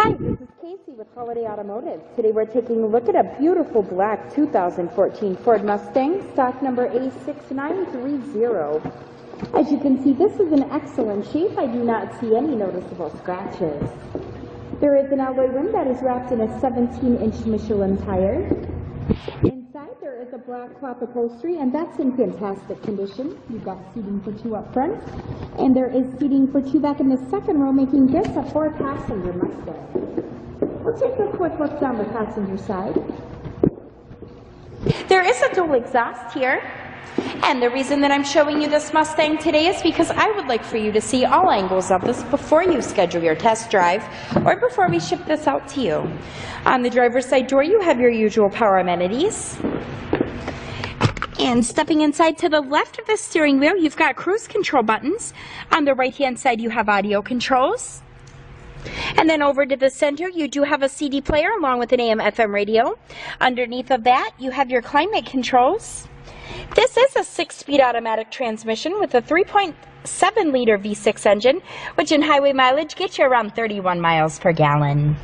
Hi, this is Casey with Holiday Automotive. Today we're taking a look at a beautiful black 2014 Ford Mustang, stock number A6930. As you can see, this is in excellent shape. I do not see any noticeable scratches. There is an alloy rim that is wrapped in a 17-inch Michelin tire. Inside there is a black cloth upholstery, and that's in fantastic condition. You've got seating for two up front, and there is seating for two back in the second row, making this a four-passenger Mustang. We'll take a quick look down the passenger side. There is a dual exhaust here, and the reason that I'm showing you this Mustang today is because I would like for you to see all angles of this before you schedule your test drive or before we ship this out to you. On the driver's side door, you have your usual power amenities. And stepping inside to the left of the steering wheel, you've got cruise control buttons. On the right-hand side, you have audio controls. And then over to the center, you do have a CD player along with an AM/FM radio. Underneath of that, you have your climate controls. This is a 6-speed automatic transmission with a 3.7-liter V6 engine, which in highway mileage gets you around 31 miles per gallon.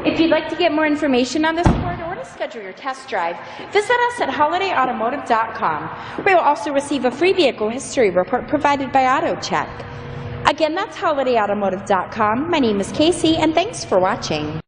If you'd like to get more information on this Ford or to schedule your test drive, visit us at holidayautomotive.com, where you'll also receive a free vehicle history report provided by AutoCheck. Again, that's holidayautomotive.com. My name is Casey, and thanks for watching.